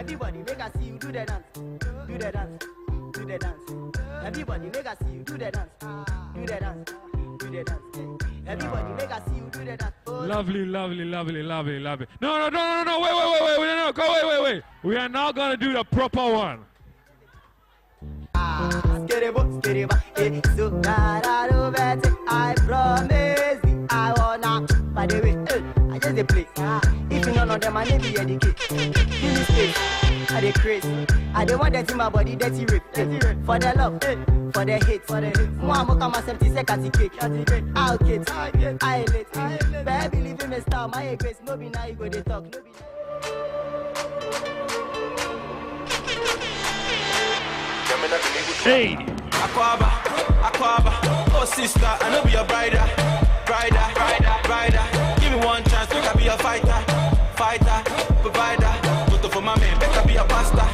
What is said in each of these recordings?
Everybody make us see you do the dance. Do the dance. Do the dance. Everybody make us see you do the dance. Do the dance. Do the dance. Everybody make us see you do the dance. Lovely, lovely, lovely, lovely, lovely. No, wait, no, go, wait. We are now going to do the proper one. I promise you, I wanna. By the way, I just the play. If you know none of them, I need to educate. Give me space. I dey crazy. I don't want that in my body, dirty rape. For the love, for the hate. Moi, I'm come 70 seconds cake. I'll get, I let. Baby, leave me star, my grace. No be now you go to talk. No be. Hey! Aquaba, oh sister, I know be a brider. Give me one chance, make I be a fighter, provider. Put for my man, make I be a pasta.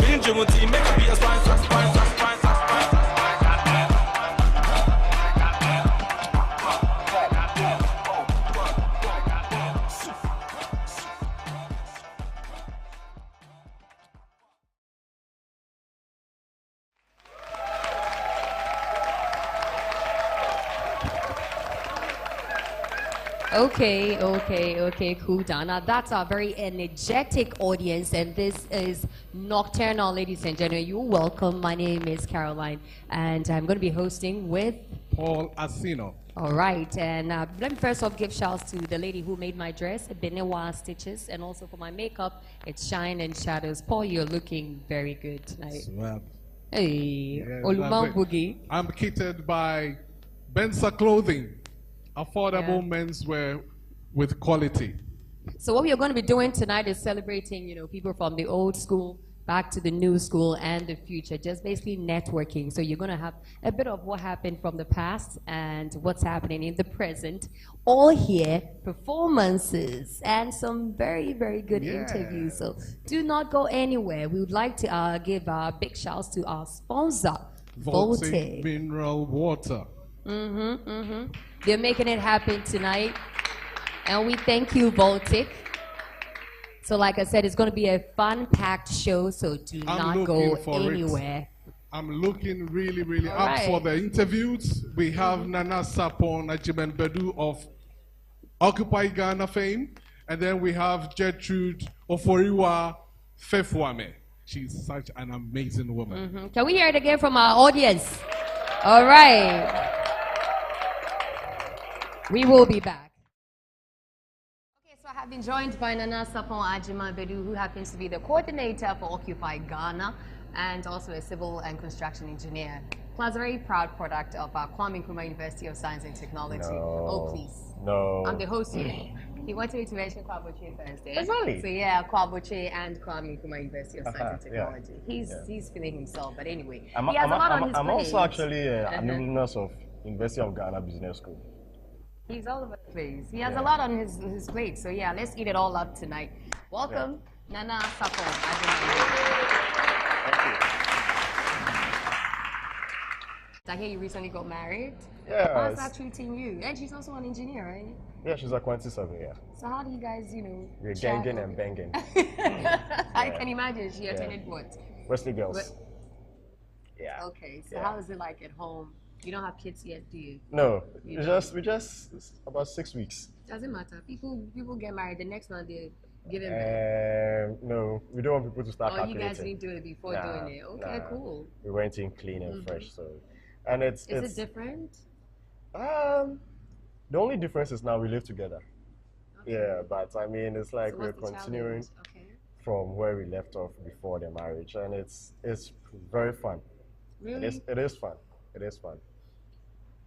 Me and Jimmy, make I be a sponsor. Okay, cool down. Now that's our very energetic audience, and this is Nocturnal, ladies and gentlemen. You're welcome. My name is Caroline, and I'm going to be hosting with Paul Asino. All right, and let me first off give shouts to the lady who made my dress, Benewa Stitches, and also for my makeup, it's Shine and Shadows. Paul, you're looking very good tonight. Swab. Hey, Yeah, Oluman Boogie. I'm kitted by Bensa Clothing, affordable menswear with quality. So what we are going to be doing tonight is celebrating, people from the old school back to the new school and the future, just basically networking. So you're going to have a bit of what happened from the past and what's happening in the present, all here, performances, and some very, very good interviews. So do not go anywhere. We would like to give big shouts to our sponsor, Voltic Mineral Water. They're making it happen tonight, and we thank you, Voltic. So like I said, it's going to be a fun-packed show, so do not go anywhere. I'm looking really up for the interviews. We have Nana Sapon Ajimen Bedu of Occupy Ghana fame, and then we have Gertrude Oforiwa Fefwame. She's such an amazing woman. Can we hear it again from our audience? All right. We will be back. Okay, so I have been joined by Nana Sapon Ajima Bedu, who happens to be the coordinator for Occupy Ghana and also a civil and construction engineer. Plus, a very proud product of Kwame Nkrumah University of Science and Technology. No. Oh, please. No. I'm the host here. He wanted me to mention Kwaboche first. Exactly. So yeah, Kwaboche and Kwame Nkrumah University of Science and Technology. He's feeling himself, but anyway. He has a lot on his plate. I'm also actually an alumnus of University of Ghana Business School. He's all over the place. He has a lot on his plate. So yeah, let's eat it all up tonight. Welcome, Nana Sapon. Thank you. I hear you recently got married. Yeah. How's that treating you? And she's also an engineer, right? Yeah, she's a quantity surveyor. So how do you guys, We're ganging and banging. I can imagine. She attended what? Wesley Girls. Yeah. Okay, so how is it like at home? You don't have kids yet, do you? No, we just it's about 6 weeks. Doesn't matter. People get married. The next one they give them birth. No, we don't want people to start calculating. calculating. You guys didn't do it before doing it. Okay, cool. We went in clean and fresh, so is it different? The only difference is now we live together. Okay. Yeah, but I mean it's like we're continuing from where we left off before the marriage, and it's very fun. Really? It is fun. It is fun.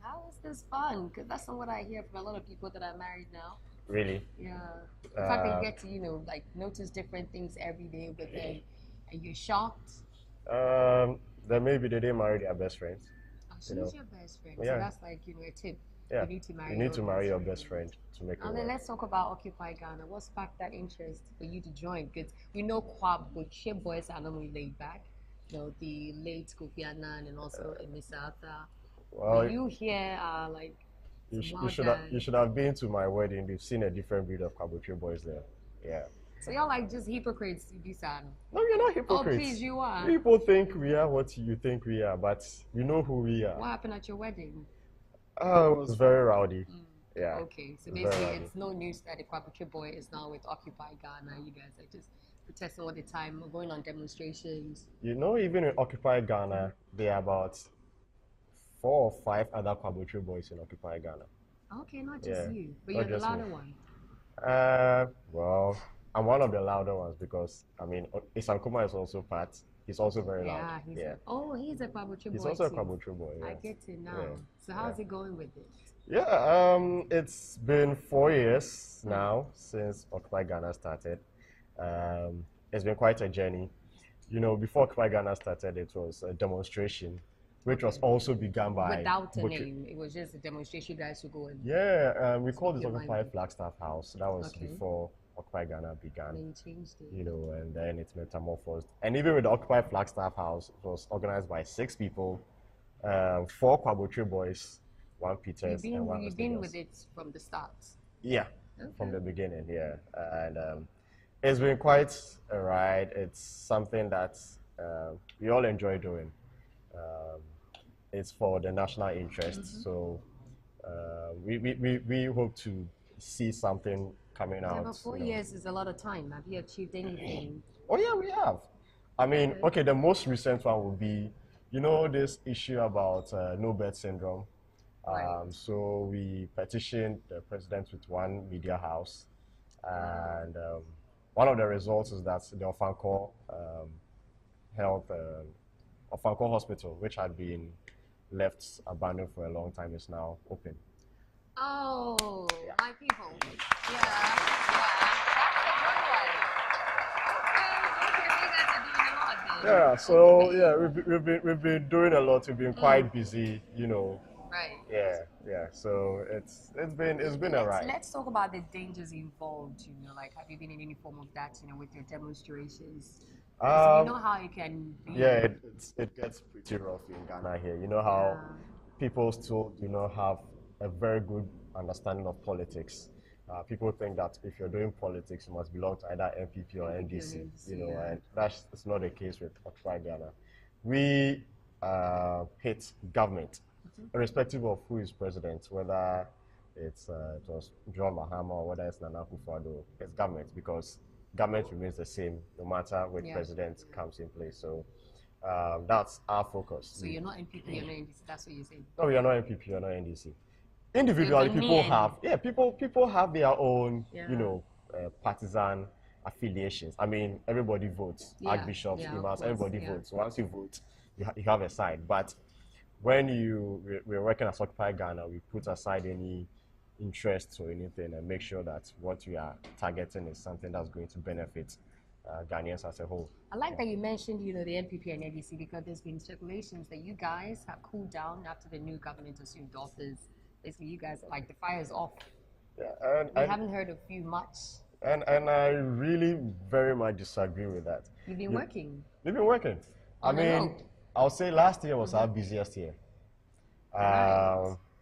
How is this fun? Because that's not what I hear from a lot of people that are married now. Really? Yeah. The fact that you get to, like notice different things every day with them, and you're shocked. Then maybe they didn't marry their best friends. Oh, she's your best friend. Yeah. So that's like, a tip. Yeah. You need to marry your best friend to make it work. Then let's talk about Occupy Ghana. What sparked that interest for you to join? Because we know Kwaboche boys are normally laid back. The late Kofi Annan and also Emisata. Well, you here are like you should have been to my wedding. You've seen a different breed of Kwaboche boys there. Yeah. So you're like just hypocrites, Ibisan. No, you're not Oh, hypocrites. please, you are. People think we are what you think we are, but you know who we are. What happened at your wedding? Oh, it was very rowdy. Yeah. Okay, so basically it's no news that the Kwabuchi boy is now with Occupy Ghana. You guys are just protesting all the time, going on demonstrations. You know, even in Occupy Ghana, there are about 4 or 5 other Kwabuchi boys in Occupy Ghana. Okay, not just you, but you're the louder one. Well, I'm one of the louder ones because, I mean, Isankuma is also part. He's also very loud. He's a Kwabuchi boy. He's also a too. Kwabuchi boy. I Yes. get it now. Yeah. So how's it going with it? Yeah, it's been 4 years now since Occupy Ghana started. It's been quite a journey. You know, before Occupy Ghana started, it was a demonstration, which was also begun by... Without a name, it was just a demonstration you guys should go and... Yeah, we called it Occupy Flagstaff House. That was before Occupy Ghana began. Then you changed it. You know, and then it's metamorphosed. And even with the Occupy Flagstaff House, it was organized by 6 people, 4 Kwabuchi boys, 1 Peters, and 1 You've been with it from the start? Yeah, from the beginning, yeah. And it's been quite a ride. It's something that we all enjoy doing. It's for the national interest, so we hope to see something coming out. But 4 years is a lot of time. Have you achieved anything? Oh yeah, we have. I mean, okay, the most recent one would be, you know, this issue about no birth syndrome. So we petitioned the president with 1 media house, and one of the results is that the Ofanko Ofanko Hospital, which had been left abandoned for a long time, is now open. Oh, my people. Yeah. That's a good one. Okay, you guys are doing a lot then. Yeah, so yeah, we've been doing a lot. We've been quite busy, you know. Right. Yeah. So it's been a ride. Let's talk about the dangers involved. You know, like have you been in any form of that? You know, with your demonstrations. You know how it can be. Yeah, it gets pretty rough in Ghana here. You know how people still do not have a very good understanding of politics. People think that if you're doing politics, you must belong to either NPP or NDC. You know, and that's not the case with Occupy Ghana. We hate government, irrespective of who is president, whether it was John Mahama or whether it's Nana Akufo-Addo. It's government, because government remains the same no matter which president comes in place. So that's our focus. So you're not NPP, you're not NDC. That's what you're saying. No, we are not NPP, we are not NDC. Individually, people have their own, you know, partisan affiliations. I mean, everybody votes. Archbishops, imams, everybody votes. Once you vote, you have a side. But when we're working as Occupy Ghana, we put aside any interests or anything and make sure that what we are targeting is something that's going to benefit Ghanaians as a whole. I like that you mentioned, you know, the NPP and NDC, because there's been speculations that you guys have cooled down after the new government assumed office. Basically, you guys, like, the fire is off. Yeah, we haven't heard of you much. And I really very much disagree with that. You've been working. We've been working. I mean, I'll say last year was our busiest year.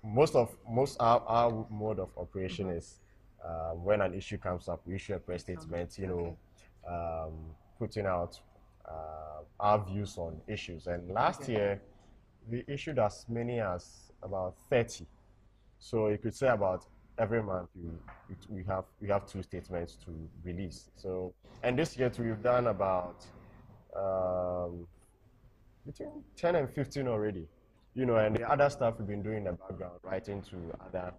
Most our mode of operation is when an issue comes up, we issue a press statement, you know, putting out our views on issues. And last year, we issued as many as about 30. So you could say about every month we have 2 statements to release. So, and this year we've done about between 10 and 15 already. You know, and the other stuff we've been doing in the background, writing to other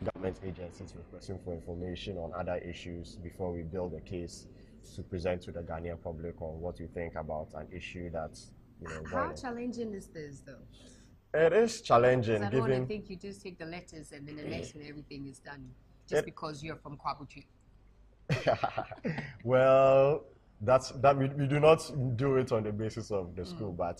government agencies, requesting for information on other issues before we build a case to present to the Ghanaian public on what we think about an issue that's, you know, how challenging is this, though? It is challenging. I don't want to think you just take the letters and then the next and everything is done just because you're from Kwabuchi. Well, we do not do it on the basis of the school, but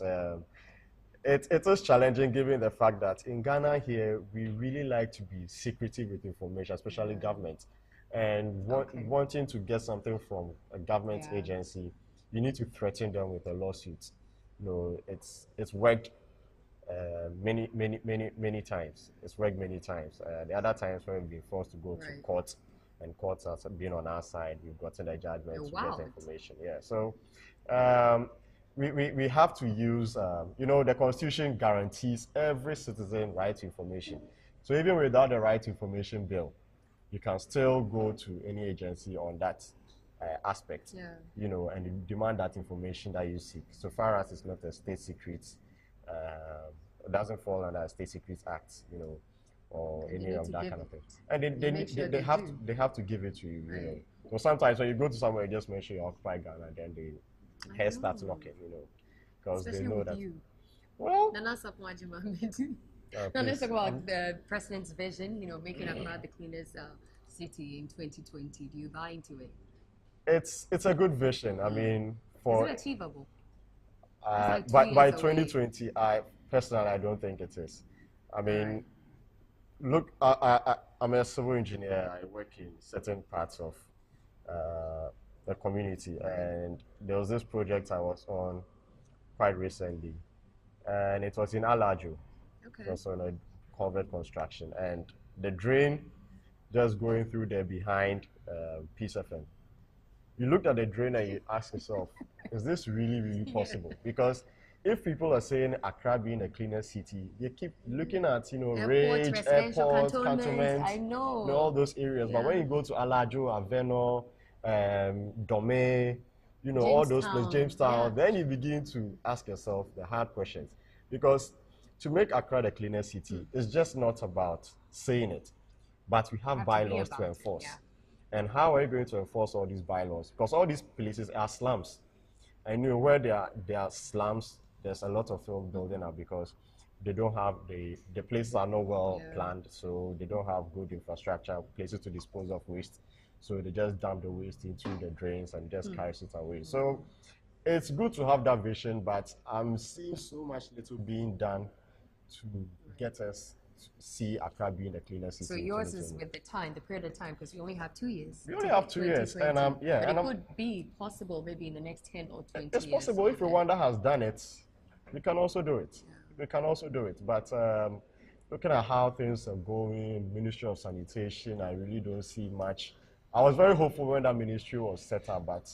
it is challenging given the fact that in Ghana here, we really like to be secretive with information, especially government. And wanting to get something from a government agency, you need to threaten them with a lawsuit. You know, it's worked many times. It's worked many times. The other times when we've been forced to go to court and courts have been on our side. We've gotten a judgment to get the information. Yeah, so we have to use, you know, the Constitution guarantees every citizen right to information. So even without the right to information bill, you can still go to any agency on that aspect, you know, and you demand that information that you seek. So far as it's not a state secret, it doesn't fall under a State Secrets Act, you know, or any of that kind of thing. And they have to give it to you, you know. So sometimes when you go to somewhere, you just make sure you occupy Ghana, and then the hair starts knocking, you know, because they know that. You. Well, now let's talk about the president's vision, you know, making Accra the cleanest city in 2020. Do you buy into it? It's a good vision. I mean, for is it achievable? By 2020, I don't think it is. I mean, look, I'm a civil engineer. I work in certain parts of the community, and there was this project I was on quite recently, and it was in Alajo. Okay. It was on a culvert construction, and the drain just going through there behind Peace FM. You looked at the drain and you ask yourself, is this really possible? Because if people are saying Accra being a cleaner city, they keep looking at, you know, Rage, airports, cantonments, I know. You know, all those areas. But when you go to Alajo, Aveno, Dome, you know, all those places, Jamestown, then you begin to ask yourself the hard questions. Because to make Accra the cleaner city, it's just not about saying it, but we have bylaws to enforce. And how are you going to enforce all these bylaws? Because all these places are slums. And you know, where there are slums, there's a lot of film building up because they don't have the places are not well planned, so they don't have good infrastructure, places to dispose of waste. So they just dump the waste into the drains and just carry it away. So it's good to have that vision, but I'm seeing so much little being done to get us see Accra being the cleaner city. So yours is with the period of time, because you only have 2 years. We only have 2 years, and but it could be possible maybe in the next 10 or 20 years. It's possible if Rwanda has done it, we can also do it. We can also do it, but looking at how things are going, Ministry of Sanitation, I really don't see much. I was very hopeful when that ministry was set up, but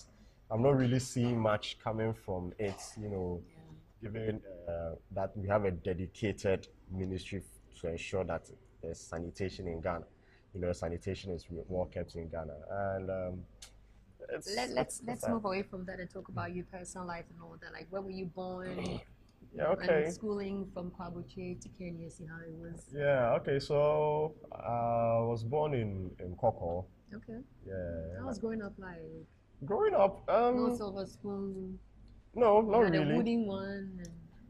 I'm not really seeing much coming from it, you know, given that we have a dedicated ministry to ensure that there's sanitation in Ghana. You know, sanitation is more kept in Ghana. And let's move away from that and talk about your personal life and all that. Like, where were you born? Yeah, okay. And schooling from Kwabuche to Kenya, see how it was. Yeah, okay. So I was born in Koko. Okay. Yeah. How was growing up like? Growing up, no silver spoon. No, not really. A wooden one. And...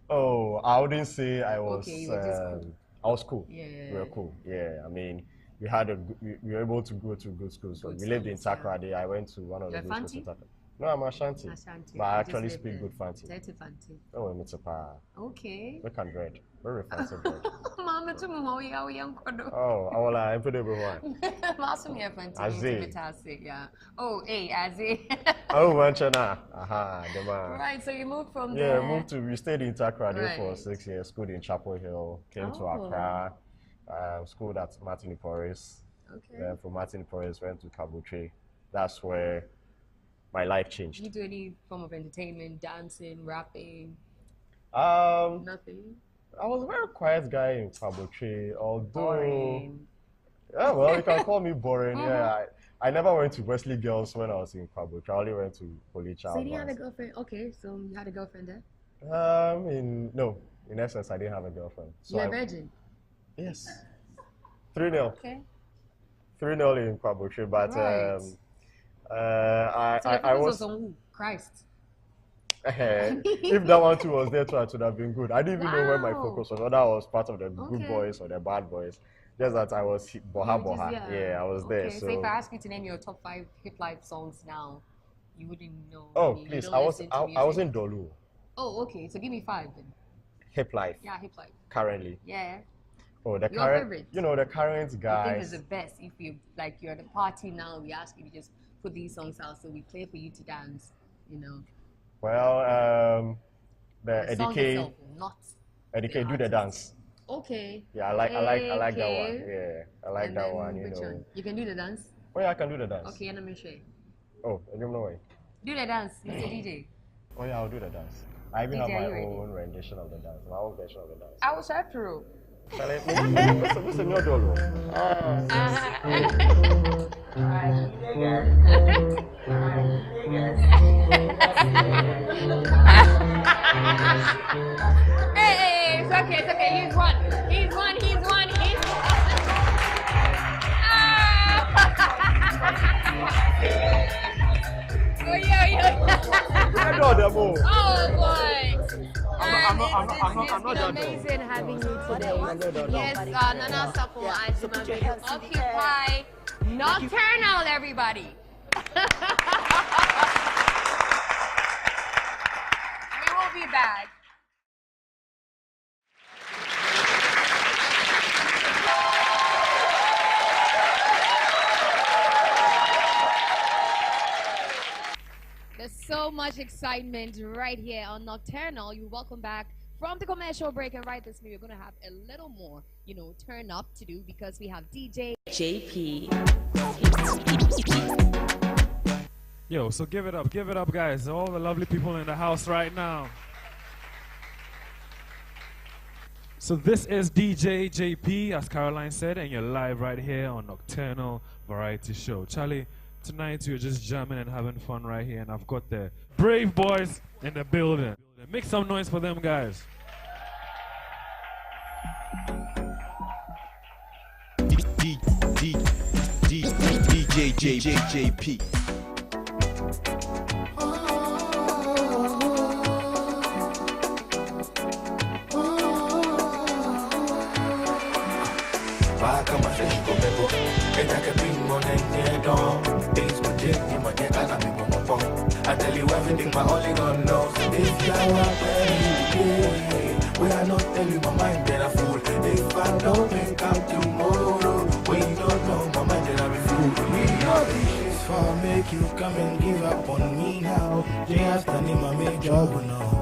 Oh, I wouldn't say I was. Okay, you were just cool. I was cool. Yeah. We were cool. Yeah, I mean, we were able to go to good schools. So we lived in Takrady. I went to one of the good schools in Takrady. No, I'm Ashanti. But I actually speak good Fanti. Oh, I'm a okay. We can dread. Very fancy dread. Mama, to me, how young oh, I will have put everyone. Massimo Fanti. Yeah. Oh, hey, Aze. Oh, Manchana. Aha, the man. Right, so you moved from there. Yeah, we stayed in Takrady for 6 years, schooled in Chapel Hill, came to Accra, schooled at Martin Porres. Okay. Then from Martin Porres went to Kabuche. That's where my life changed. You do any form of entertainment, dancing, rapping? Nothing. I was a very quiet guy in Kabuche, although. Boring. Yeah, well, you can call me boring. Yeah, I never went to Wesley Girls when I was in Kabuche. I only went to Policha. So you had a girlfriend? Okay, so you had a girlfriend there? No. In essence, I didn't have a girlfriend. So you're a virgin? Yes. 3-0. Okay. 3-0 in Kabuche, but right. I was on Christ. If that one too was there too, it would have been good. I didn't even know where my focus was. Whether I was part of the good boys or the bad boys. Just that I was boha. Yeah, I was there. So if I ask you to name your top 5 hip life songs now, you wouldn't know. Oh, please! I was in Dolu. Oh, okay. So give me 5 then. Hip life. Yeah, hip life. Currently. Yeah. Oh, the your current. Favorite. You know, the current guys. I think is the best. If you like, you're at a party now. We ask you to just put these songs out, so we play for you to dance. You know. Well, the Edike, do the dance. Okay. Yeah, I like that one. Yeah, I like that one. You know. You can do the dance. Oh yeah, I can do the dance. Okay, and I'm gonna show you. Oh, I don't know why. Do the dance, Mr. DJ. Oh yeah, I'll do the dance. I even DJ, have my are you ready? own rendition of the dance, my own version of the dance. I will show through. Shall I? What's a new dolo? Hey, it's okay. He's one. Oh, yeah. Oh, boy. I'm not It's done. amazing having you today. Yes, Nana Sapo, Occupy Nocturnal, everybody. We will be back. There's so much excitement right here on Nocturnal. You're welcome back from the commercial break, and right this minute we're gonna have a little more, turn up to do because we have DJ JP. Yo, so give it up, guys. All the lovely people in the house right now. So this is DJ JP, as Caroline said, and you're live right here on Nocturnal Variety Show. Charlie, tonight we're just jamming and having fun right here, and I've got the Brave Boys in the building. Make some noise for them, guys. DJ JP. I tell you everything my only God knows. If you are we are not tell you my mind, then I fool. If I don't make out tomorrow, when you don't know my mind, then I be fool. We know this is for make you come and give up on me now. Just name my major job now.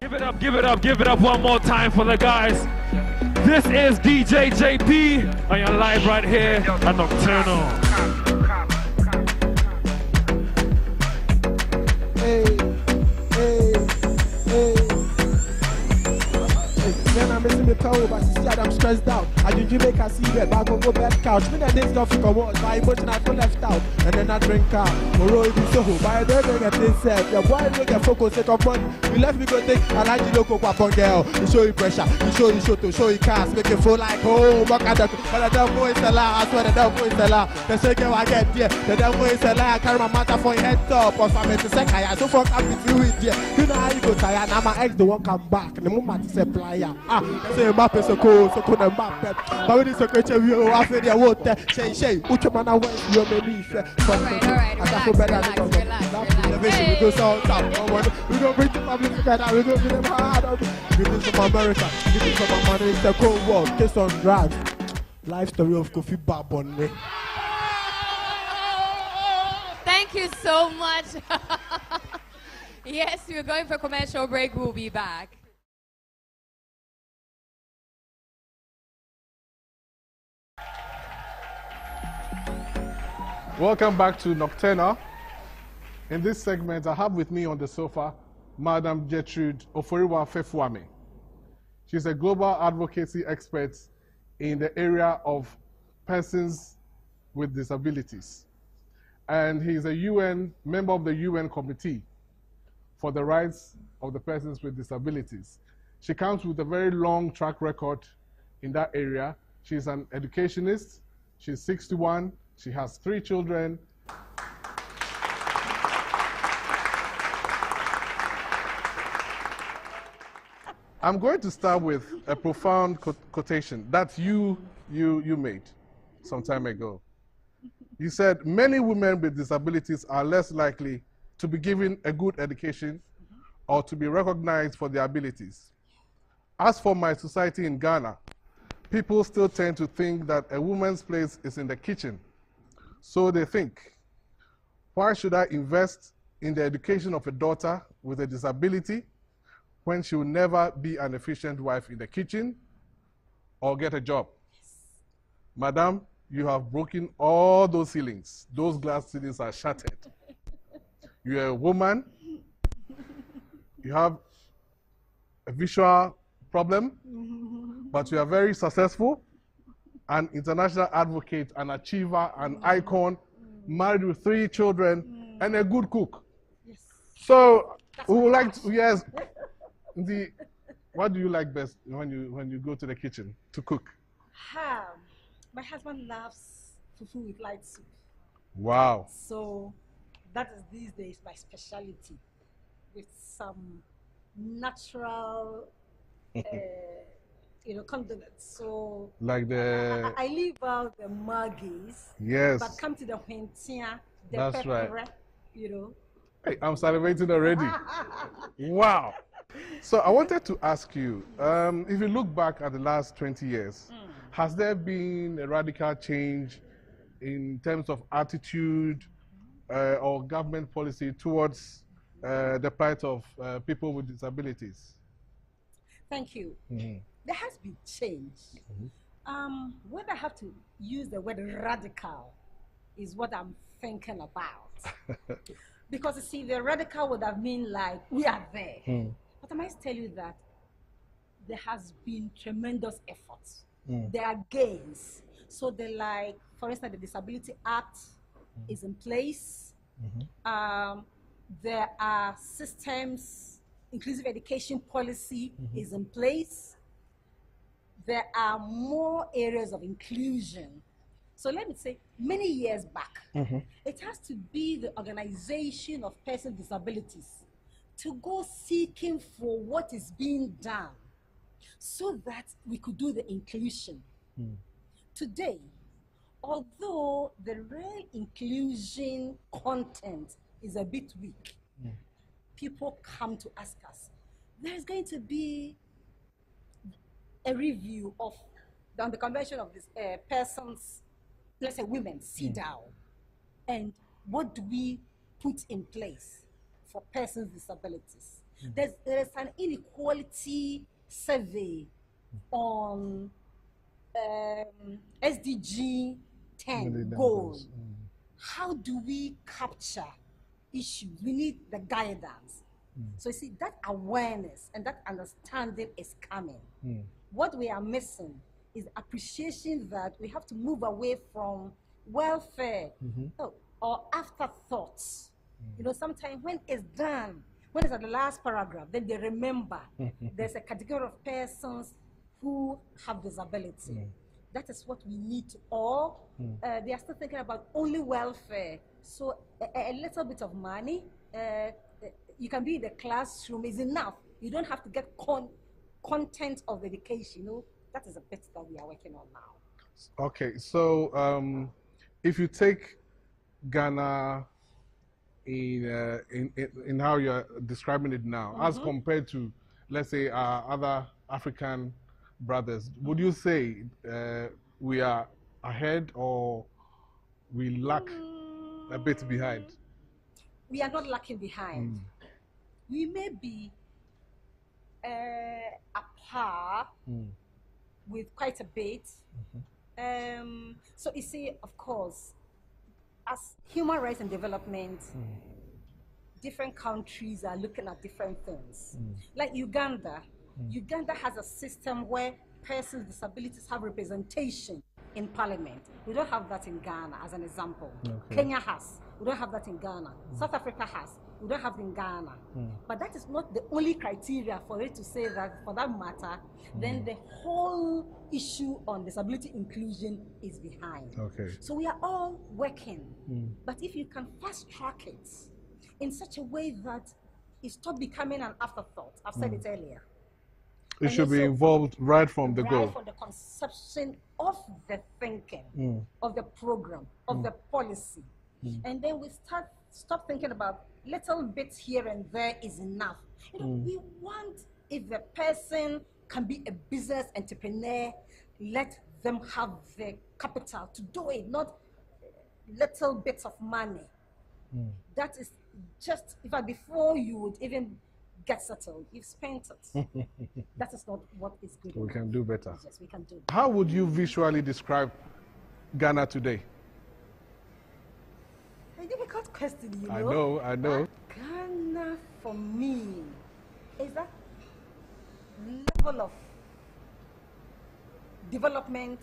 Give it up one more time for the guys. This is DJ JP, and you're live right here at Nocturnal. I'm missing the power, but see I'm stressed out. I do make a see that back on go back couch. Me and this stuff you come out, my emotion I feel left out. And then I drink out. Moro you so by the way get this set. Your boy look at focus set up on. You left me go take a large local weapon girl. You show you pressure, you show to show you cast, make you feel like oh fuck at the but the devil is a lie, I swear the devil is a lie. The second I get there, the devil is a lie, I carry my matter for your head top or something to say I so fuck up with you with there. You know how you go tired, now my ex the one come back. The moment say player. Say map is so cool the map. But when it's a question, we will have the water. Shay, Uchamana West, you're maybe fair. We go south, we go bring the public together, we go to them hard. Give it from America, give it from my money, it's a cold war, kiss on drugs. Life story of Kofi Babonne. Thank you so much. Yes, we're going for commercial break. We'll be back. Welcome back to Nocturnal. In this segment, I have with me on the sofa Madam Gertrude Oforiwa Fefuame. She's a global advocacy expert in the area of persons with disabilities. And he's a member of the UN Committee for the Rights of the Persons with Disabilities. She comes with a very long track record in that area. She's an educationist. She's 61. She has 3 children. I'm going to start with a profound quotation that you made some time ago. You said, many women with disabilities are less likely to be given a good education or to be recognized for their abilities. As for my society in Ghana, people still tend to think that a woman's place is in the kitchen. So they think, why should I invest in the education of a daughter with a disability when she will never be an efficient wife in the kitchen or get a job? Madam, you have broken all those ceilings. Those glass ceilings are shattered. You're a woman. You have a visual problem, but you are very successful, an international advocate, an achiever, an icon, married with 3 children, and a good cook. Yes. So, we would like to, yes, what do you like best when you go to the kitchen to cook? My husband loves fufu with light soup. Wow. So that is these days my specialty, with some natural condiments. So Like the I leave out the muggies. yes. But come to the huentia, the That's pepper, right. you know. Hey, I'm salivating already. Wow. So I wanted to ask you, if you look back at the last 20 years, has there been a radical change in terms of attitude or government policy towards the plight of people with disabilities? Thank you. There has been change. Whether I have to use the word radical is what I'm thinking about. Because you see, the radical would have been like, we are there. But I must tell you that there has been tremendous efforts. There are gains. So like, for instance, the Disability Act is in place. There are systems, inclusive education policy is in place. There are more areas of inclusion. So let me say, many years back, it has to be the organization of persons with disabilities to go seeking for what is being done so that we could do the inclusion. Today, although the real inclusion content is a bit weak, people come to ask us, there's going to be a review of the convention of this persons, let's say women, sit down, and what do we put in place for persons with disabilities? There's an inequality survey on SDG 10 goal. How do we capture issues? We need the guidance. So you see, that awareness and that understanding is coming. What we are missing is appreciation that we have to move away from welfare or afterthoughts. You know, sometimes when it's done, when it's at the last paragraph, then they remember there's a category of persons who have disability. That is what we need to all. They are still thinking about only welfare. So a little bit of money, you can be in the classroom is enough. You don't have to get content of education. You know, that is a bit that we are working on now. Okay, so if you take Ghana in how you're describing it now, as compared to, let's say, our other African brothers, would you say we are ahead or we lack a bit behind? We are not lacking behind. We may be a par with quite a bit. So you see, of course, as human rights and development, different countries are looking at different things. Like Uganda. Uganda has a system where persons with disabilities have representation in parliament. We don't have that in Ghana, as an example. Kenya has. We don't have that in Ghana. South Africa has. We don't have it in Ghana. But that is not the only criteria for it to say that, for that matter, then the whole issue on disability inclusion is behind. So we are all working. But if you can fast track it in such a way that it stops becoming an afterthought, I've said it earlier. It should be involved right from the goal. Right from the conception of the thinking, of the program, of the policy. And then we stop thinking about little bits here and there is enough. You know, we want, if the person can be a business entrepreneur, let them have the capital to do it, not little bits of money. That is just, in fact, before you would even get settled, you've spent it. That is not what is good. We can do better. Yes, we can do. How would you visually describe Ghana today? A difficult question, you know. I know. Ghana, for me, is that level of development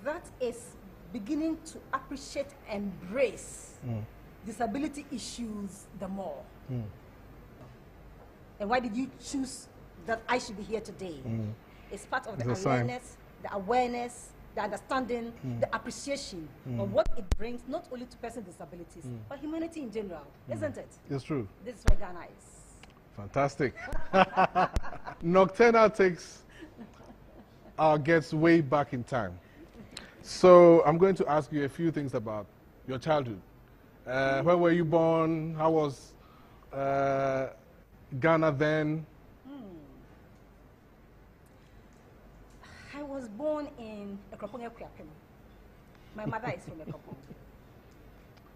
that is beginning to appreciate and embrace disability issues the more. And why did you choose that I should be here today? It's part of the awareness, the understanding, the appreciation of what it brings, not only to persons with disabilities, but humanity in general, isn't it? It's true. This is where Ghana is. Fantastic. Nocturnal takes our guests way back in time. So I'm going to ask you a few things about your childhood. Where were you born? How was Ghana then? I was born in Ekropong Ekuyapem. My mother is from Ekropong.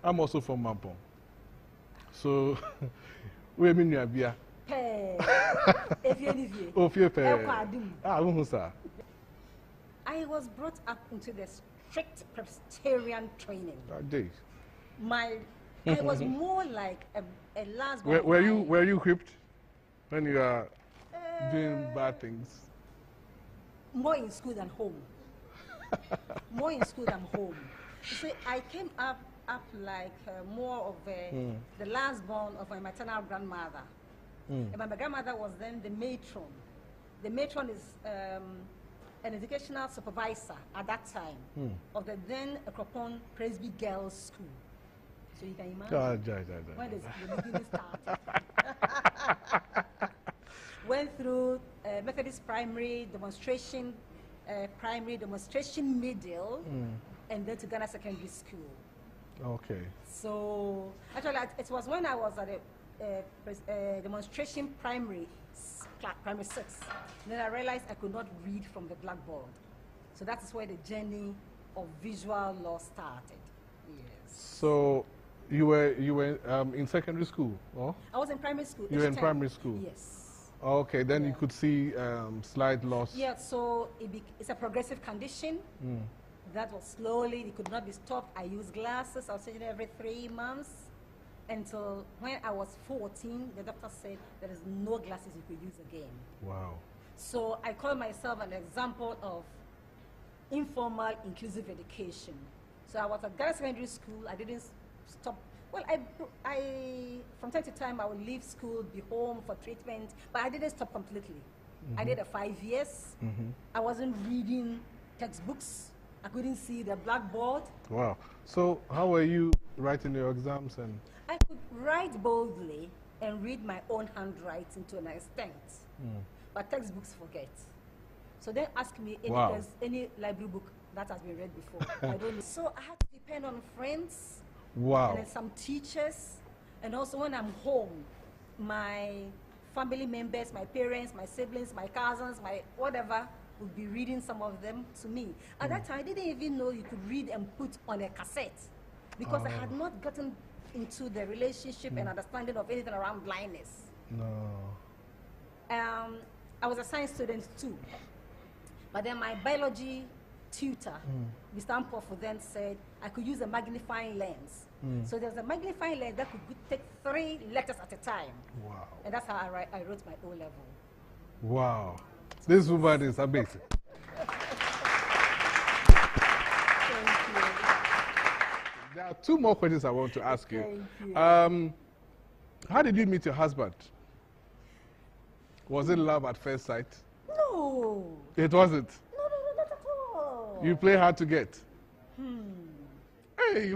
I'm also from Mampong. So, where mean you be? Oh, I was brought up into the strict Presbyterian training. I was more like a last born. Were you whipped when you are doing bad things? More in school than home. More in school than home. You see, I came up like more of the last born of my maternal grandmother. And my grandmother was then the matron. The matron is an educational supervisor at that time of the then Ekropong Presby Girls School. So you can imagine when the beginning started. Went through Methodist primary, demonstration middle, and then to Ghana Secondary School. Okay. So actually, it was when I was at a demonstration primary 6. Then I realized I could not read from the blackboard. So that is where the journey of visual law started. Yes. So you were in secondary school, or? I was in primary school. You were in primary school. Yes. Okay, then you could see slight loss. Yeah, so it's a progressive condition. That was slowly, it could not be stopped. I used glasses, I was changing every 3 months. Until when I was 14, the doctor said there is no glasses you could use again. Wow. So I call myself an example of informal inclusive education. So I was at Ghana Secondary School, I didn't stop. Well, I from time to time, I would leave school, be home for treatment, but I didn't stop completely. I did 5 years. I wasn't reading textbooks. I couldn't see the blackboard. Wow. So how were you writing your exams? And I could write boldly and read my own handwriting to an extent, but textbooks forget. So then ask me if there's any library book that has been read before. I don't know. So I had to depend on friends. Wow. And then some teachers, and also when I'm home, my family members, my parents, my siblings, my cousins, my whatever, would be reading some of them to me. At that time, I didn't even know you could read and put on a cassette, because I had not gotten into the relationship and understanding of anything around blindness. No. I was a science student too, but then my biology tutor, Mr. Ampofu, then said I could use a magnifying lens. So there's a magnifying lens that could take 3 letters at a time. Wow. And that's how I wrote my O level. Wow. This woman is amazing. There are 2 more questions I want to ask you. How did you meet your husband? Was it love at first sight? No. It wasn't? No, not at all. You play hard to get? Hey,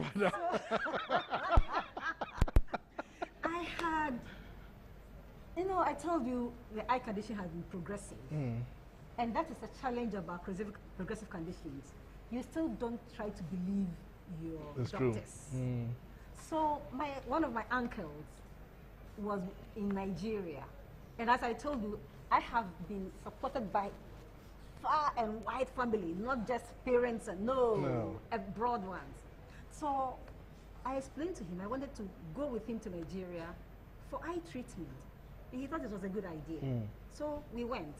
I had, I told you the eye condition has been progressing. And that is a challenge about progressive conditions. You still don't try to believe your doctors. So one of my uncles was in Nigeria. And as I told you, I have been supported by far and wide family, not just parents and broad ones. So I explained to him I wanted to go with him to Nigeria for eye treatment. And he thought it was a good idea. So we went.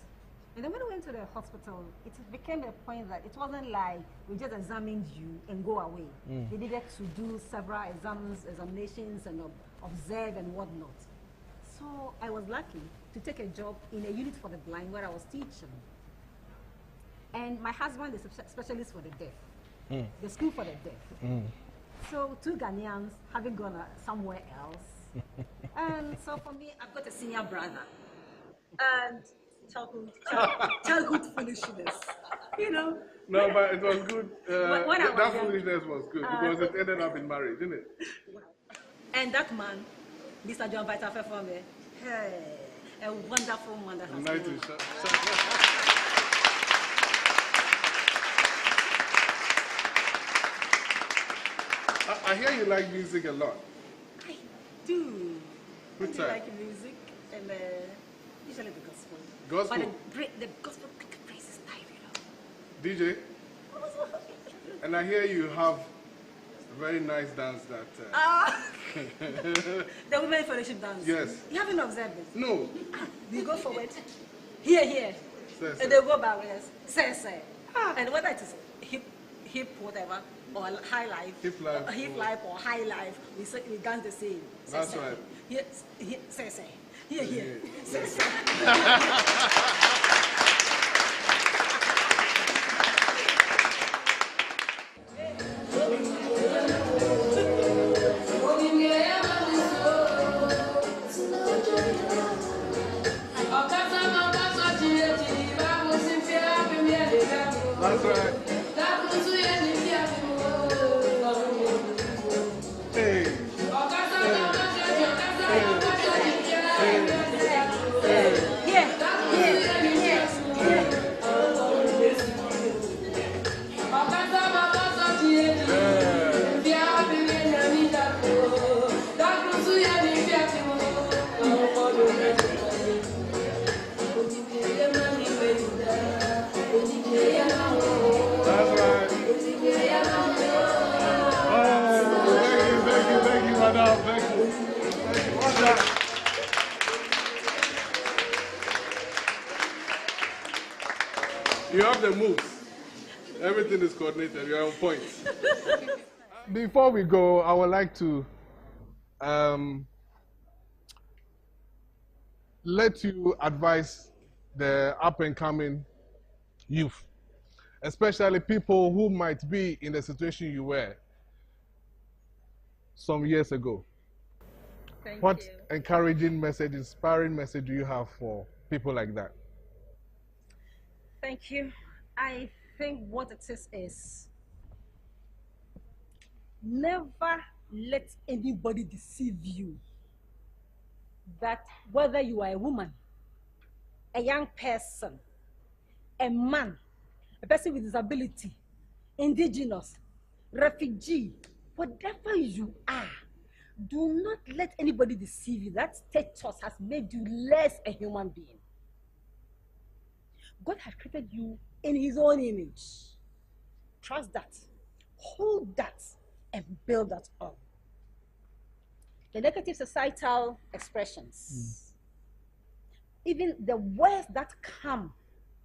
And then when we went to the hospital, it became a point that it wasn't like we just examined you and go away. They needed to do several examinations and observe and whatnot. So I was lucky to take a job in a unit for the blind where I was teaching. And my husband is a specialist for the deaf, the school for the deaf. So two Ghanaians having gone somewhere else. And so for me, I've got a senior brother. And childhood foolishness, you know. No, but it was good. That young, foolishness was good because it ended up in marriage, didn't it? And that man, Mr. John Vitafe for me, hey, a wonderful man that has been. I hear you like music a lot. I do. Good I do time. like music and usually the gospel. Gospel? But the gospel praises life, you know. DJ? And I hear you have a very nice dance that... The women fellowship dance. Yes. You haven't observed it? No. You go forward, here. Say. And they go backwards, say. And whether it is hip whatever, or high life, hip life or high life, we dance the same. That's right. Here, say. Here, say. That's right. You have the moves. Everything is coordinated. You're on point. Before we go, I would like to let you advise the up-and-coming youth, especially people who might be in the situation you were some years ago. What encouraging message, inspiring message do you have for people like that? Thank you. I think what it is never let anybody deceive you that whether you are a woman, a young person, a man, a person with disability, indigenous, refugee, whatever you are, do not let anybody deceive you. That status has made you less a human being. God has created you in his own image. Trust that, hold that, and build that on. The negative societal expressions, even the words that come,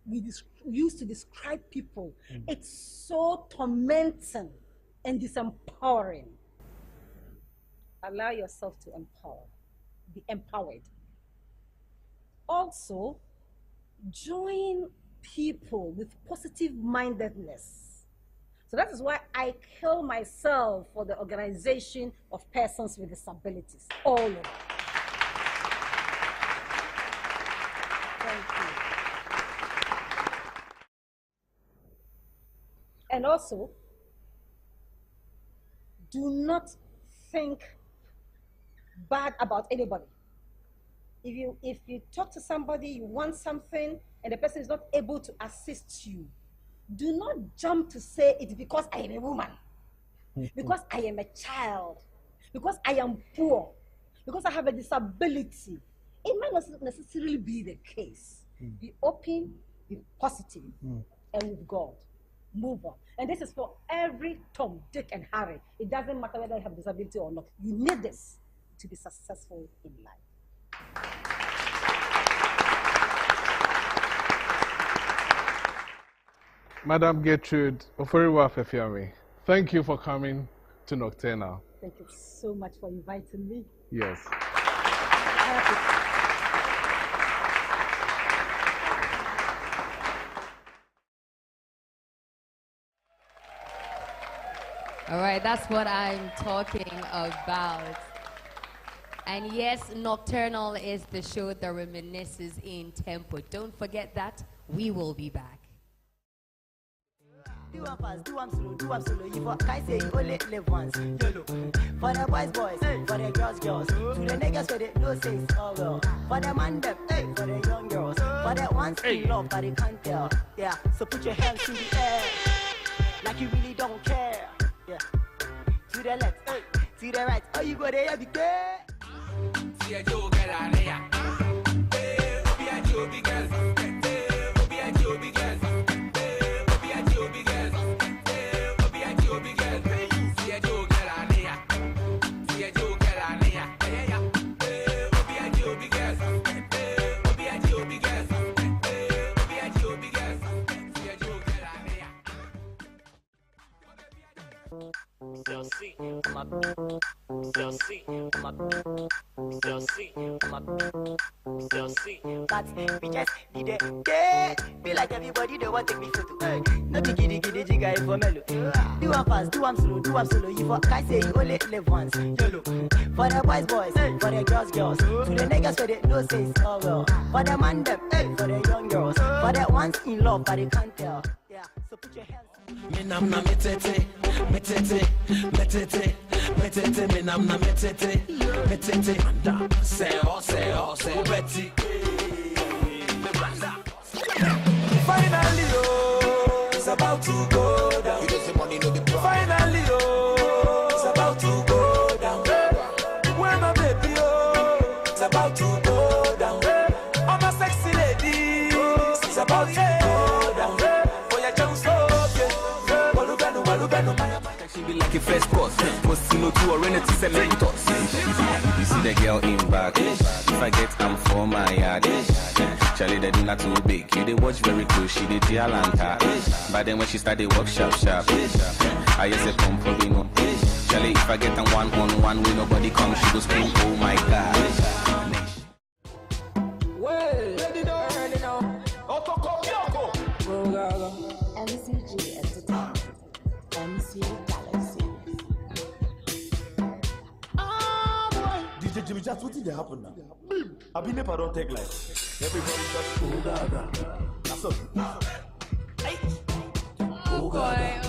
we use to describe people, it's so tormenting and disempowering. Allow yourself to empower, be empowered. Also, join people with positive mindedness. So that is why I kill myself for the organization of persons with disabilities all over. Thank you. And also, do not think bad about anybody. If you talk to somebody, you want something, and the person is not able to assist you, do not jump to say it's because I am a woman, because I am a child, because I am poor, because I have a disability. It might not necessarily be the case. Be open, be positive, and with God, move on. And this is for every Tom, Dick, and Harry. It doesn't matter whether you have a disability or not. You need this to be successful in life. Madam Gertrude Oforiwa Fefiami, thank you for coming to Nocturnal. Thank you so much for inviting me. Yes. All right, that's what I'm talking about. And yes, Nocturnal is the show that reminisces in tempo. Don't forget that. We will be back. Do one fast, do one slow, do one solo. You for I say you only live once. YOLO. For the boys, for the girls. To the niggas for the no says, oh well. For the man them, for the young girls. For the ones in love, but they can't tell. Yeah, so put your hands in the air, like you really don't care. Yeah. To the left, to the right. Oh, you go there, be there. See a Joe girl on here. Hey, be a Joe big girl. Hey, be a Joe big girl. Hey, be a Joe big girl. Hey, be a Joe big girl. See a Joe girl on here. See a Joe girl on here. Hey, yeah. Hey, be a Joe big girl. Hey, be a Joe big girl. Hey, be a Joe big girl. See a Joe girl on here. Still see my still see my still see but we just need a get be like everybody they want take me photo no be giddy jigga for mellow do one fast do one slow you for I say you only live once YOLO for the boys for the girls to the niggas for the no says oh well for the man them for the young girls for the ones in love but they can't tell yeah so put your hands me nam na metete me nam na metete anda say Betty finally oh it's about to go down finally oh it's about to go down where my baby oh it's about to go down all my sexy ladies it's about to go down for your chance she be like a first course, was no to or anything cementos. You see the girl in back. If I get am for my yard, Charlie they do not too big. You they watch very close, she did the Alanta. But then when she started work sharp, I just said come for me no. Charlie if I get am one-on-one when nobody comes, she go scream, oh my God. Well, ready now. MCG Entertainment. MC Galaxy. DJ Jimmy, just what did happen now? I've been never don't take life. Everybody just go gaga. That's Oh boy.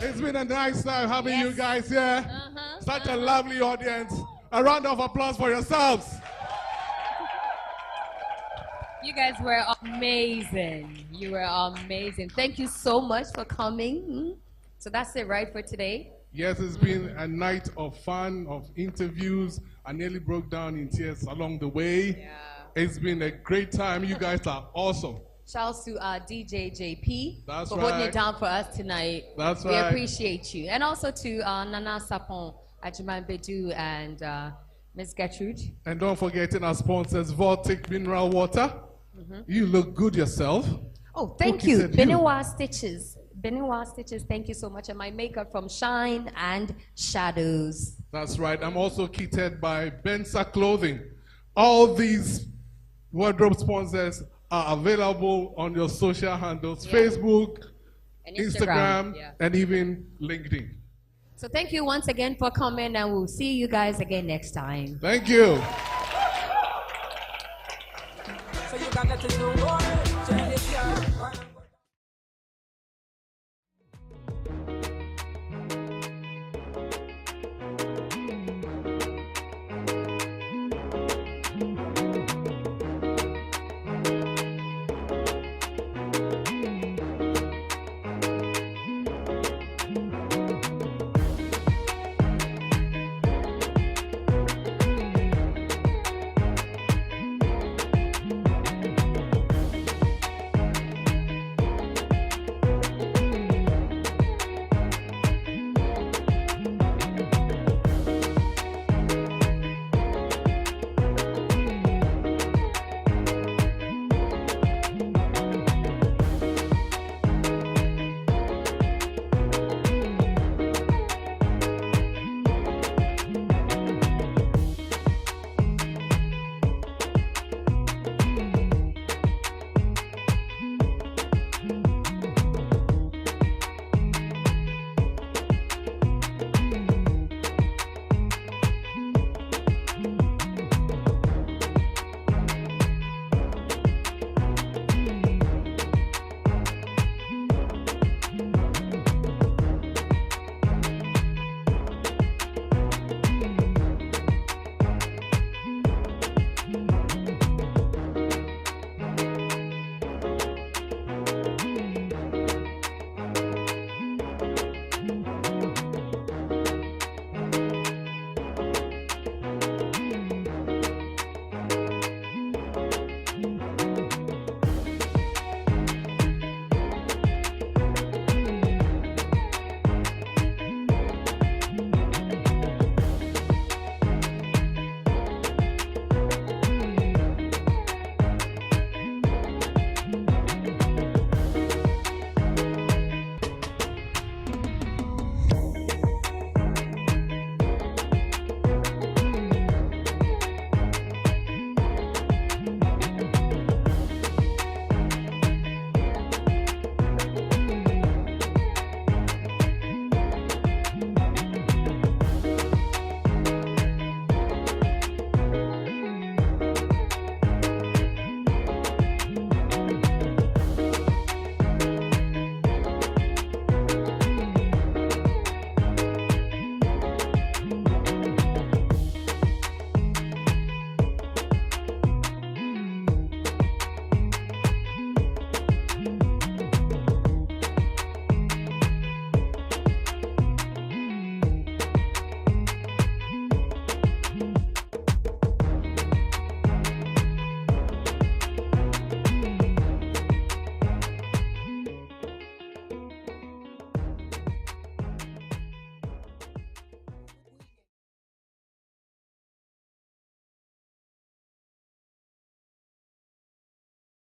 It's been a nice time having you guys here. Such a lovely audience. A round of applause for yourselves. You guys were amazing. You were amazing. Thank you so much for coming. So that's it, right, for today? Yes, it's been a night of fun, of interviews. I nearly broke down in tears along the way. Yeah. It's been a great time. You guys are awesome. Shouts to DJ JP for right. holding it down for us tonight. That's we right. appreciate you. And also to Nana Sapon, Ajiman Bedu, and Miss Gertrude. And don't forget our sponsors, Vortic Mineral Water. You look good yourself. Oh, thank you. Benoit Stitches. Benoit Stitches, thank you so much. And my makeup from Shine and Shadows. That's right. I'm also kitted by Bensa Clothing. All these wardrobe sponsors are available on your social handles, Facebook, and Instagram, and even LinkedIn. So thank you once again for coming, and we'll see you guys again next time. Thank you. So you got to do more.